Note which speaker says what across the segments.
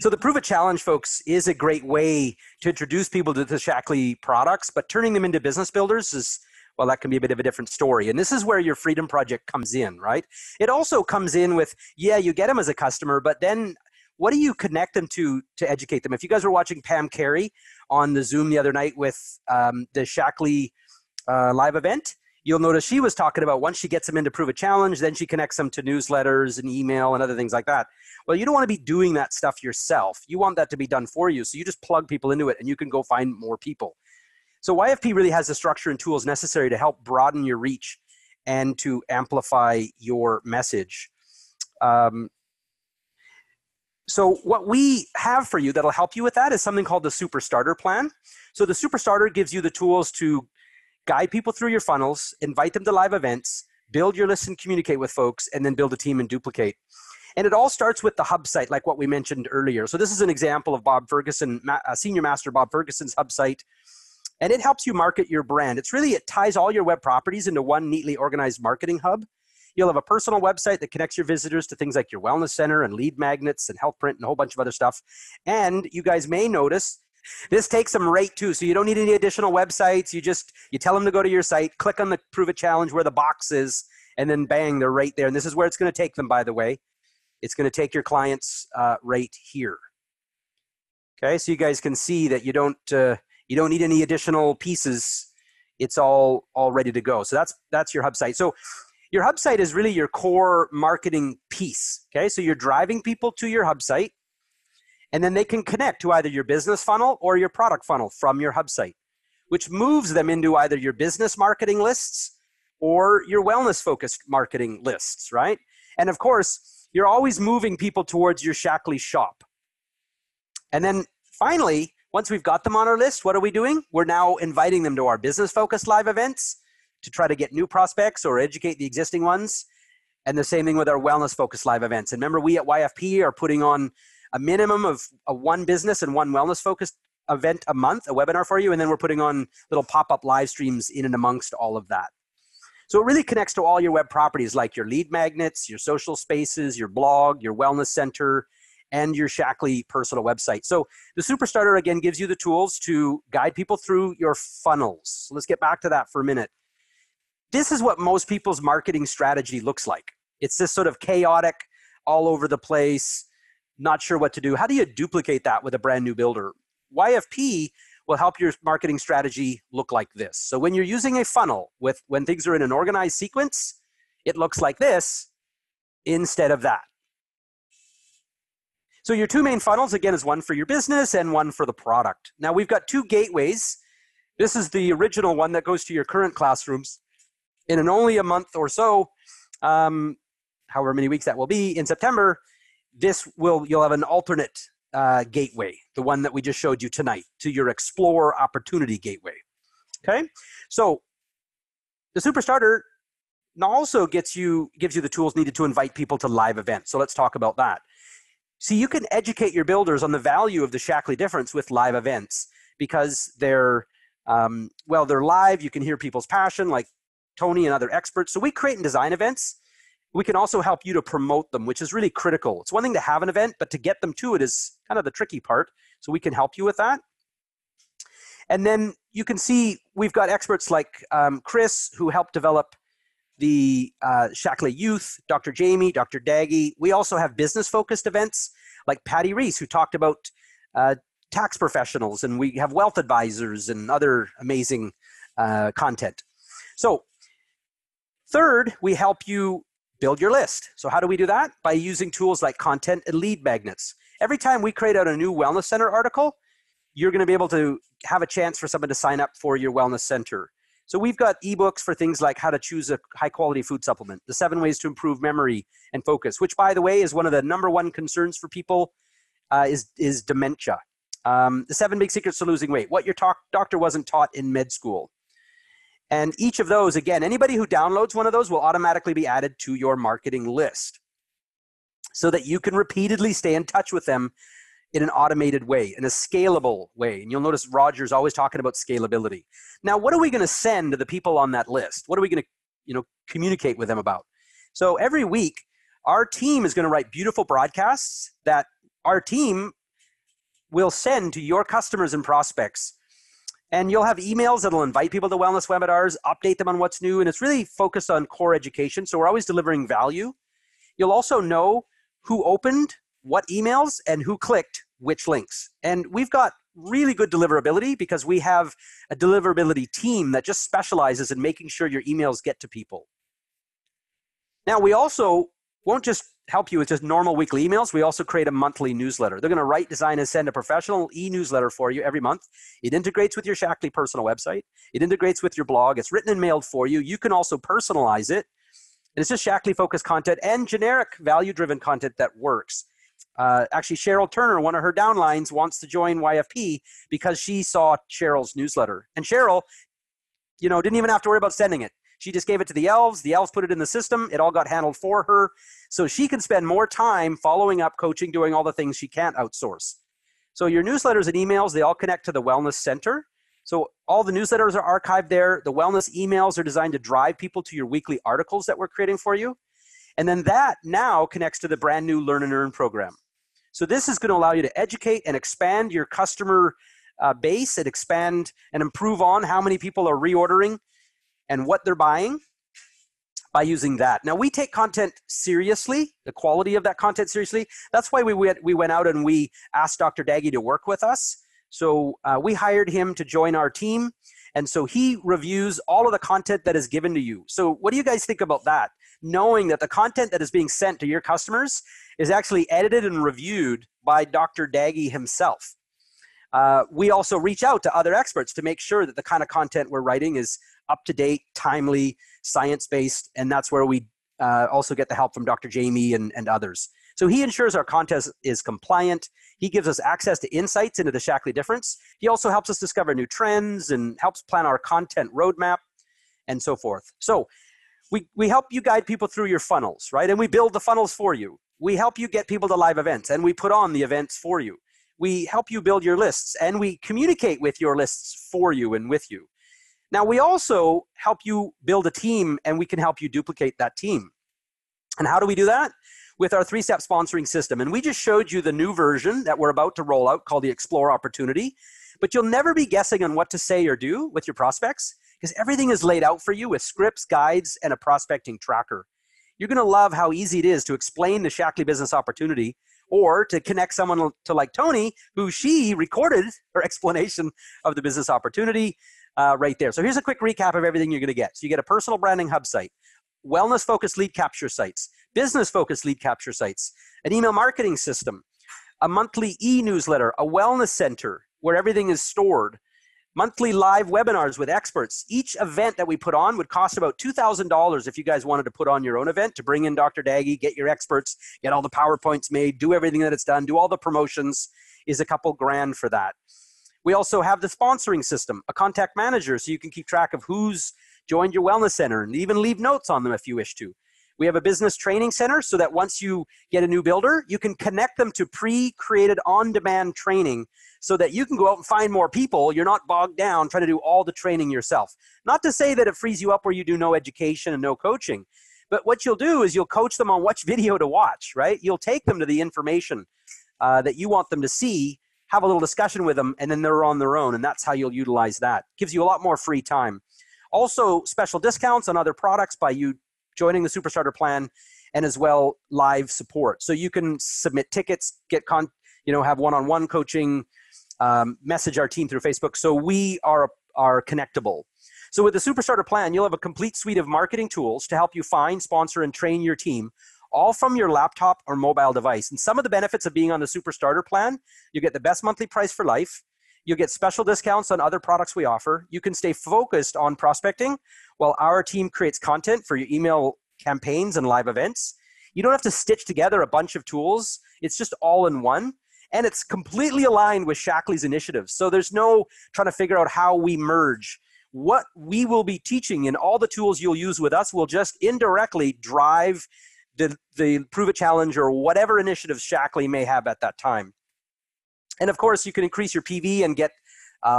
Speaker 1: So the Prove It Challenge, folks, is a great way to introduce people to the Shaklee products, but turning them into business builders is, well, that can be a bit of a different story. And this is where your Freedom Project comes in, right? It also comes in with, yeah, you get them as a customer, but then what do you connect them to educate them? If you guys were watching Pam Carey on the Zoom the other night with the Shaklee live event, you'll notice she was talking about once she gets them into Prove It Challenge, then she connects them to newsletters and email and other things like that. Well, you don't want to be doing that stuff yourself. You want that to be done for you. So you just plug people into it and you can go find more people. So YFP really has the structure and tools necessary to help broaden your reach and to amplify your message. So what we have for you that'll help you with that is something called the Super Starter Plan. So the Super Starter gives you the tools to guide people through your funnels, invite them to live events, build your list and communicate with folks, and then build a team and duplicate. And it all starts with the hub site, like what we mentioned earlier. So this is an example of Bob Ferguson, Senior Master Bob Ferguson's hub site. And it helps you market your brand. It ties all your web properties into one neatly organized marketing hub. You'll have a personal website that connects your visitors to things like your wellness center and lead magnets and health print and a whole bunch of other stuff. And you guys may notice this takes some rate too. So you don't need any additional websites. You tell them to go to your site, click on the Prove It Challenge where the box is, and then bang, they're right there. And this is where it's going to take them, by the way. It's going to take your clients right here. Okay, so you guys can see that you don't need any additional pieces. It's all ready to go. So that's your hub site. So your hub site is really your core marketing piece. Okay, so you're driving people to your hub site, and then they can connect to either your business funnel or your product funnel from your hub site, which moves them into either your business marketing lists or your wellness-focused marketing lists, right? And of course, you're always moving people towards your Shaklee shop. And then finally, once we've got them on our list, what are we doing? We're now inviting them to our business-focused live events to try to get new prospects or educate the existing ones. And the same thing with our wellness-focused live events. And remember, we at YFP are putting on a minimum of one business and one wellness-focused event a month, a webinar for you, and then we're putting on little pop-up live streams in and amongst all of that. So it really connects to all your web properties like your lead magnets, your social spaces, your blog, your wellness center, and your Shaklee personal website. So the Super Starter, again, gives you the tools to guide people through your funnels. So let's get back to that for a minute. This is what most people's marketing strategy looks like. It's this sort of chaotic, all over the place, not sure what to do. How do you duplicate that with a brand new builder? YFP will help your marketing strategy look like this. So when you're using a funnel when things are in an organized sequence, it looks like this instead of that. So your two main funnels, again, is one for your business and one for the product. Now we've got two gateways. This is the original one that goes to your current classrooms. In only a month or so, however many weeks that will be, in September, you'll have an alternate gateway, the one that we just showed you tonight, to your Explore Opportunity Gateway. Okay, so the Super Starter also gives you the tools needed to invite people to live events. So let's talk about that. See, you can educate your builders on the value of the Shaklee difference with live events because they're live. You can hear people's passion, like Tony and other experts. So we create and design events. We can also help you to promote them, which is really critical. It's one thing to have an event, but to get them to it is kind of the tricky part. So we can help you with that. And then you can see we've got experts like Chris, who helped develop the Shaklee Youth, Dr. Jamie, Dr. Daggy. We also have business-focused events like Patty Reese, who talked about tax professionals, and we have wealth advisors and other amazing content. So third, we help you build your list. So how do we do that? By using tools like content and lead magnets. Every time we create out a new Wellness Center article, you're going to be able to have a chance for someone to sign up for your Wellness Center. So we've got ebooks for things like how to choose a high-quality food supplement, the 7 ways to improve memory and focus, which, by the way, is one of the #1 concerns for people is dementia. The 7 big secrets to losing weight, what your doctor wasn't taught in med school. And each of those, again, anybody who downloads one of those will automatically be added to your marketing list so that you can repeatedly stay in touch with them in an automated way, in a scalable way. And you'll notice Roger's always talking about scalability. Now, what are we going to send to the people on that list? What are we going to communicate with them about? So every week, our team is going to write beautiful broadcasts that our team will send to your customers and prospects. And you'll have emails that'll invite people to wellness webinars, update them on what's new, and it's really focused on core education. So we're always delivering value. You'll also know who opened what emails and who clicked which links. And we've got really good deliverability because we have a deliverability team that just specializes in making sure your emails get to people. Now, we also won't just help you with just normal weekly emails. We also create a monthly newsletter. They're going to write, design, and send a professional e-newsletter for you every month. It integrates with your Shaklee personal website. It integrates with your blog. It's written and mailed for you. You can also personalize it. And it's just Shaklee-focused content and generic value-driven content that works. Actually, Cheryl Turner, one of her downlines, wants to join YFP because she saw Cheryl's newsletter. And Cheryl, didn't even have to worry about sending it. She just gave it to the elves. The elves put it in the system. It all got handled for her. So she can spend more time following up, coaching, doing all the things she can't outsource. So your newsletters and emails, they all connect to the Wellness Center. So all the newsletters are archived there. The wellness emails are designed to drive people to your weekly articles that we're creating for you. And then that now connects to the brand new Learn and Earn program. So this is going to allow you to educate and expand your customer base and expand and improve on how many people are reordering and what they're buying by using that. Now, we take content seriously, the quality of that content seriously. That's why we went out and we asked Dr. Daggy to work with us. So we hired him to join our team. And so he reviews all of the content that is given to you. So what do you guys think about that? Knowing that the content that is being sent to your customers is actually edited and reviewed by Dr. Daggy himself. We also reach out to other experts to make sure that the kind of content we're writing is up-to-date, timely, science-based, and that's where we also get the help from Dr. Jamie and others. So he ensures our content is compliant. He gives us access to insights into the Shaklee difference. He also helps us discover new trends and helps plan our content roadmap and so forth. So we help you guide people through your funnels, right? And we build the funnels for you. We help you get people to live events, and we put on the events for you. We help you build your lists, and we communicate with your lists for you and with you. Now, we also help you build a team, and we can help you duplicate that team. And how do we do that? With our 3-step sponsoring system. And we just showed you the new version that we're about to roll out called the Explore Opportunity. But you'll never be guessing on what to say or do with your prospects because everything is laid out for you with scripts, guides, and a prospecting tracker. You're going to love how easy it is to explain the Shaklee business opportunity or to connect someone to like Tony, who she recorded her explanation of the business opportunity right there. So here's a quick recap of everything you're going to get. So you get a personal branding hub site, wellness-focused lead capture sites, business-focused lead capture sites, an email marketing system, a monthly e-newsletter, a wellness center where everything is stored, monthly live webinars with experts. Each event that we put on would cost about $2,000 if you guys wanted to put on your own event to bring in Dr. Daggy, get your experts, get all the PowerPoints made, do everything that it's done, do all the promotions is a couple grand for that. We also have the sponsoring system, a contact manager, so you can keep track of who's joined your wellness center and even leave notes on them if you wish to. We have a business training center so that once you get a new builder, you can connect them to pre-created on-demand training so that you can go out and find more people. You're not bogged down trying to do all the training yourself. Not to say that it frees you up where you do no education and no coaching, but what you'll do is you'll coach them on which video to watch, right? You'll take them to the information that you want them to see, have a little discussion with them, and then they're on their own, and that's how you'll utilize that. Gives you a lot more free time. Also, special discounts on other products by you joining the Superstarter plan, and as well live support. So you can submit tickets, have one-on-one coaching, message our team through Facebook. So we are connectable. So with the Superstarter plan, you'll have a complete suite of marketing tools to help you find, sponsor, and train your team, all from your laptop or mobile device. And some of the benefits of being on the Superstarter plan, you get the best monthly price for life. You'll get special discounts on other products we offer. You can stay focused on prospecting while our team creates content for your email campaigns and live events. You don't have to stitch together a bunch of tools. It's just all in one. And it's completely aligned with Shaklee's initiatives. So there's no trying to figure out how we merge. What we will be teaching and all the tools you'll use with us will just indirectly drive the Prove It Challenge or whatever initiatives Shaklee may have at that time. And of course, you can increase your PV and get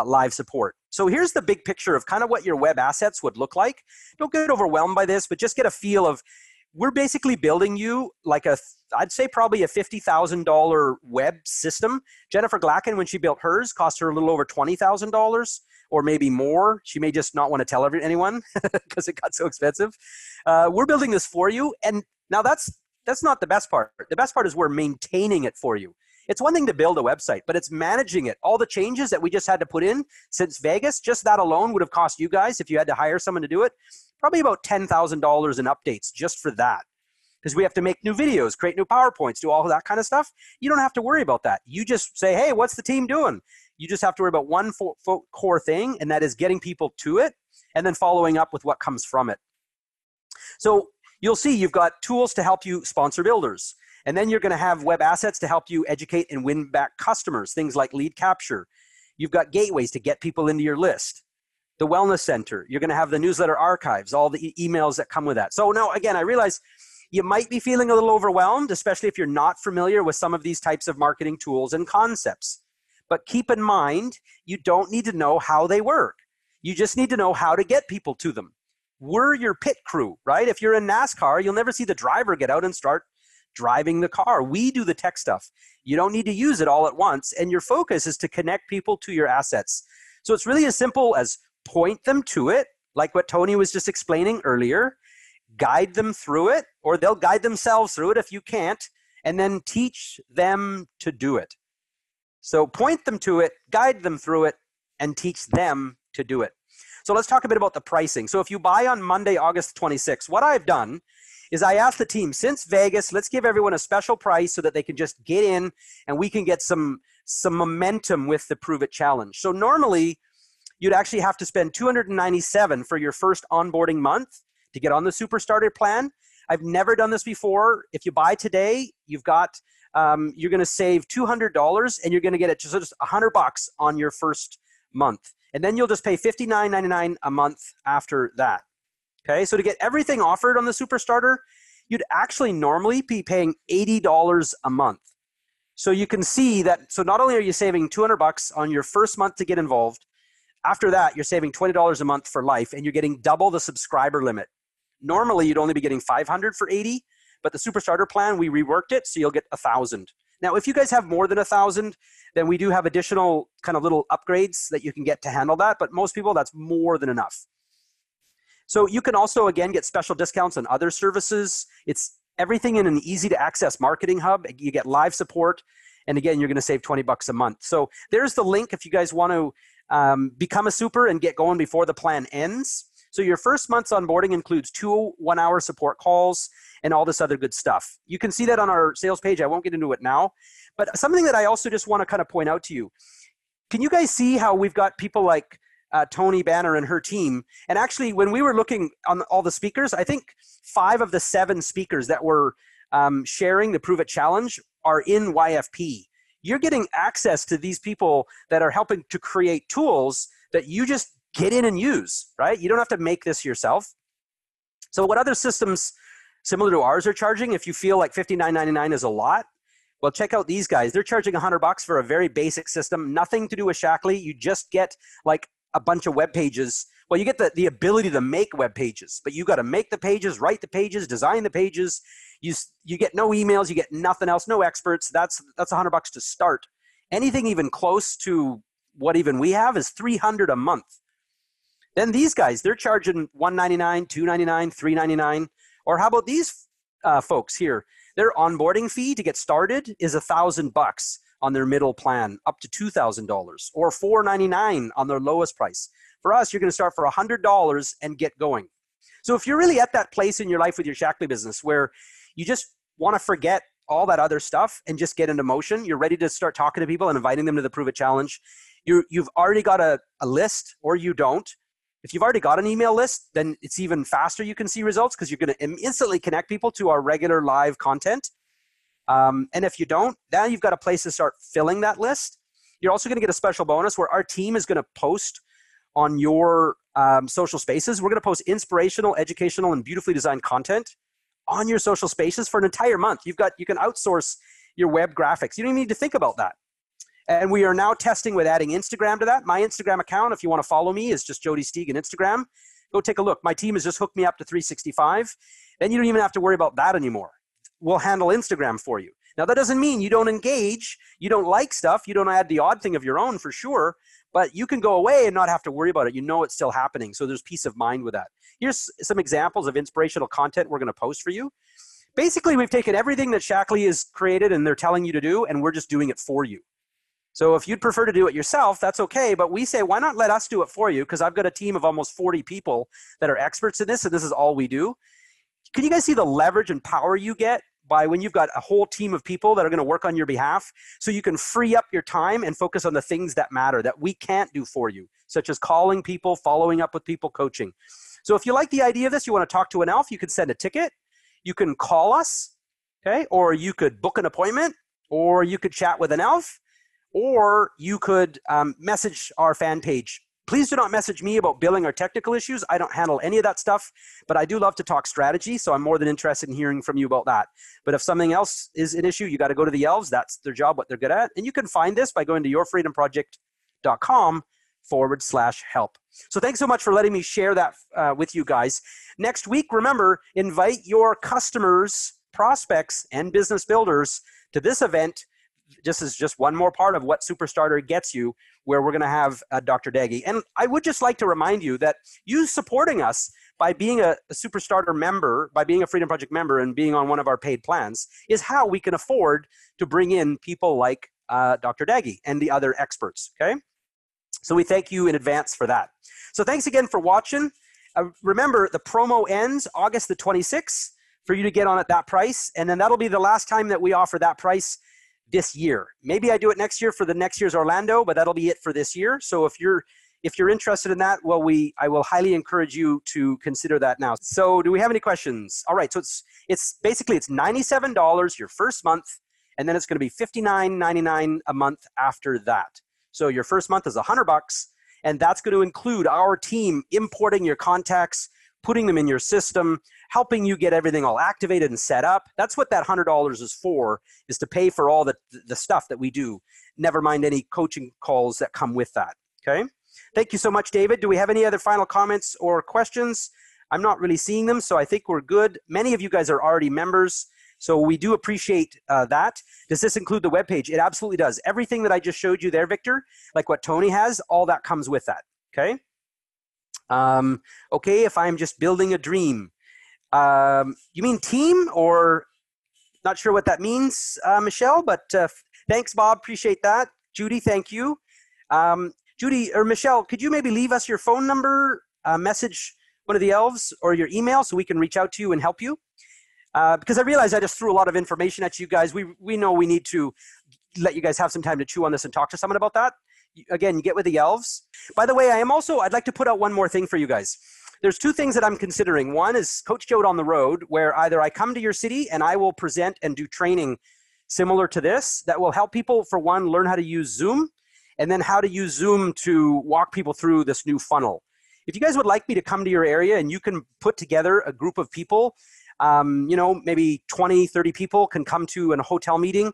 Speaker 1: live support. So here's the big picture of kind of what your web assets would look like. Don't get overwhelmed by this, but just get a feel of, we're basically building you like a I'd say probably a $50,000 web system. Jennifer Glacken, when she built hers, cost her a little over $20,000 or maybe more. She may just not want to tell anyone because it got so expensive. We're building this for you. And now that's not the best part. The best part is we're maintaining it for you. It's one thing to build a website, but it's managing it. All the changes that we just had to put in since Vegas, just that alone would have cost you guys, if you had to hire someone to do it, probably about $10,000 in updates just for that. Because we have to make new videos, create new PowerPoints, do all of that kind of stuff. You don't have to worry about that. You just say, hey, what's the team doing? You just have to worry about one core thing, and that is getting people to it and then following up with what comes from it. So you'll see you've got tools to help you sponsor builders. And then you're going to have web assets to help you educate and win back customers, things like lead capture. You've got gateways to get people into your list. The wellness center, you're going to have the newsletter archives, all the emails that come with that. So now, again, I realize you might be feeling a little overwhelmed, especially if you're not familiar with some of these types of marketing tools and concepts. But keep in mind, you don't need to know how they work. You just need to know how to get people to them. We're your pit crew, right? If you're in NASCAR, you'll never see the driver get out and start driving the car. We do the tech stuff. You don't need to use it all at once, and your focus is to connect people to your assets. So it's really as simple as point them to it, like what Tony was just explaining earlier, guide them through it, or they'll guide themselves through it if you can't, and then teach them to do it. So point them to it, guide them through it, and teach them to do it. So let's talk a bit about the pricing. So if you buy on Monday, August 26th, what I've done is I asked the team, since Vegas, let's give everyone a special price so that they can just get in and we can get some momentum with the Prove It Challenge. So normally, you'd actually have to spend $297 for your first onboarding month to get on the Super Starter plan. I've never done this before. If you buy today, you've got you're going to save $200 and you're going to get it just $100 on your first month. And then you'll just pay $59.99 a month after that. Okay, so to get everything offered on the Super Starter, you'd actually normally be paying $80 a month. So you can see that, so not only are you saving $200 on your first month to get involved, after that, you're saving $20 a month for life, and you're getting double the subscriber limit. Normally, you'd only be getting $500 for $80, but the Super Starter plan, we reworked it, so you'll get $1,000. Now, if you guys have more than $1,000, then we do have additional kind of little upgrades that you can get to handle that, but most people, that's more than enough. So you can also, again, get special discounts on other services. It's everything in an easy-to-access marketing hub. You get live support, and again, you're going to save $20 a month. So there's the link if you guys want to become a super and get going before the plan ends. So your first month's onboarding includes 2 one-hour support calls and all this other good stuff. You can see that on our sales page. I won't get into it now. But something that I also just want to kind of point out to you, can you guys see how we've got people like Tony Banner and her team? And actually, when we were looking on all the speakers, I think 5 of the 7 speakers that were sharing the Prove It Challenge are in YFP. You're getting access to these people that are helping to create tools that you just get in and use, right? You don't have to make this yourself. So what other systems similar to ours are charging, if you feel like $59.99 is a lot, well, check out these guys. They're charging $100 for a very basic system, nothing to do with Shaklee. You just get like a bunch of web pages. Well, you get the ability to make web pages, but you got to make the pages, write the pages, design the pages. You get no emails, you get nothing else, no experts. That's $100 to start. Anything even close to what even we have is $300 a month. Then these guys, they're charging $199, $299, $399. Or how about these folks here? Their onboarding fee to get started is $1,000 on their middle plan, up to $2,000, or $499 on their lowest price. For us, you're going to start for $100 and get going. So if you're really at that place in your life with your Shaklee business where you just want to forget all that other stuff and just get into motion, you're ready to start talking to people and inviting them to the Prove It Challenge, you've already got a list, or you don't. If you've already got an email list, then it's even faster you can see results because you're going to instantly connect people to our regular live content. And if you don't, now you've got a place to start filling that list. You're also going to get a special bonus where our team is going to post on your social spaces. We're going to post inspirational, educational, and beautifully designed content on your social spaces for an entire month. You can outsource your web graphics. You don't even need to think about that. And we are now testing with adding Instagram to that. My Instagram account, if you want to follow me, is just Jody Steeg on Instagram. Go take a look. My team has just hooked me up to 365. Then you don't even have to worry about that anymore. we'll handle Instagram for you. Now, that doesn't mean you don't engage, you don't like stuff, you don't add the odd thing of your own for sure, but you can go away and not have to worry about it. You know it's still happening, so there's peace of mind with that. Here's some examples of inspirational content we're going to post for you. Basically, we've taken everything that Shaklee has created and they're telling you to do, and we're just doing it for you. So if you'd prefer to do it yourself, that's okay, but we say, why not let us do it for you? Because I've got a team of almost 40 people that are experts in this, and this is all we do. Can you guys see the leverage and power you get by when you've got a whole team of people that are going to work on your behalf, so you can free up your time and focus on the things that matter that we can't do for you, such as calling people, following up with people, coaching. So if you like the idea of this, you want to talk to an elf, you can send a ticket, you can call us, okay, or you could book an appointment, or you could chat with an elf, or you could message our fan page. Please do not message me about billing or technical issues. I don't handle any of that stuff, but I do love to talk strategy, so I'm more than interested in hearing from you about that. But if something else is an issue, you got to go to the elves. That's their job, what they're good at. And you can find this by going to yourfreedomproject.com/help. So thanks so much for letting me share that with you guys. Next week, remember, invite your customers, prospects, and business builders to this event. This is just one more part of what Superstarter gets you, where we're going to have Dr. Daggy. And I would just like to remind you that you supporting us by being a Superstarter member, by being a Freedom Project member and being on one of our paid plans, is how we can afford to bring in people like Dr. Daggy and the other experts, okay? So we thank you in advance for that. So thanks again for watching. Remember, the promo ends August the 26th for you to get on at that price, and then that'll be the last time that we offer that price this year. Maybe I do it next year for the next year's Orlando, but that'll be it for this year. So if you're interested in that, well, I will highly encourage you to consider that now. So do we have any questions? All right, so it's basically it's $97 your first month, and then it's going to be $59.99 a month after that. So your first month is $100, and that's going to include our team importing your contacts, putting them in your system, helping you get everything all activated and set up. That's what that $100 is for, is to pay for all the stuff that we do. Never mind any coaching calls that come with that, okay? Thank you so much, David. Do we have any other final comments or questions? I'm not really seeing them, so I think we're good. Many of you guys are already members, so we do appreciate that. Does this include the webpage? It absolutely does. Everything that I just showed you there, Victor, like what Tony has, all that comes with that, okay? Okay, if I'm just building a dream. You mean team, or not sure what that means, Michelle, but thanks, Bob. Appreciate that. Judy, thank you. Judy or Michelle, could you maybe leave us your phone number, message one of the elves, or your email so we can reach out to you and help you? Because I realize I just threw a lot of information at you guys. We know we need to let you guys have some time to chew on this and talk to someone about that. Again, you get with the elves. By the way, I'd like to put out one more thing for you guys. There's two things that I'm considering. One is Coach Joe on the road, where either I come to your city and I will present and do training similar to this that will help people, for one, learn how to use Zoom, and then how to use Zoom to walk people through this new funnel. If you guys would like me to come to your area and you can put together a group of people, maybe 20, 30 people can come to a hotel meeting.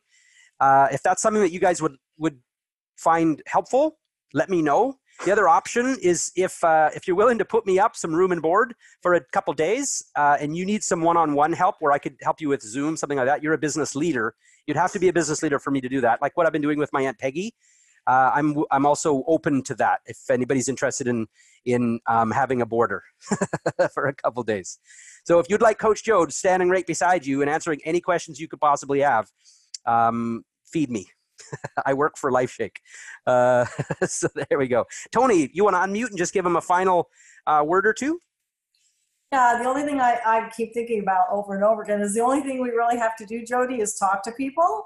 Speaker 1: If that's something that you guys would find helpful, let me know. The other option is if you're willing to put me up some room and board for a couple days, and you need some one-on-one help where I could help you with Zoom, something like that. You're a business leader. You'd have to be a business leader for me to do that. Like what I've been doing with my Aunt Peggy. I'm also open to that if anybody's interested in having a boarder for a couple days. So if you'd like Coach Joe standing right beside you and answering any questions you could possibly have, feed me. I work for LifeShake. So there we go. Tony, you want to unmute and just give him a final word or two?
Speaker 2: Yeah, the only thing I keep thinking about over and over again is the only thing we really have to do, Jody, is talk to people.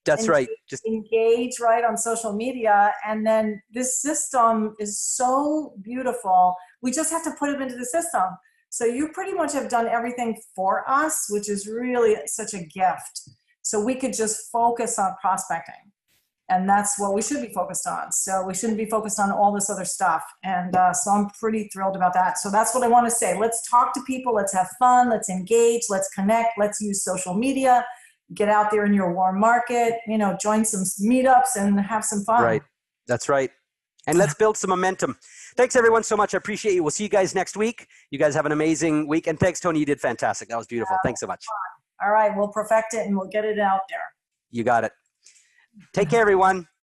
Speaker 1: That's right.
Speaker 2: Just engage right on social media. And then this system is so beautiful. We just have to put it into the system. So you pretty much have done everything for us, which is really such a gift. So we could just focus on prospecting. And that's what we should be focused on. So we shouldn't be focused on all this other stuff. And so I'm pretty thrilled about that. So that's what I want to say. Let's talk to people. Let's have fun. Let's engage. Let's connect. Let's use social media. Get out there in your warm market, join some meetups and have some fun.
Speaker 1: Right. That's right. And let's build some momentum. Thanks, everyone, so much. I appreciate you. We'll see you guys next week. You guys have an amazing week. And thanks, Tony. You did fantastic. That was beautiful. Thanks so much.
Speaker 2: All right, we'll perfect it and we'll get it out there.
Speaker 1: You got it. Take care, everyone.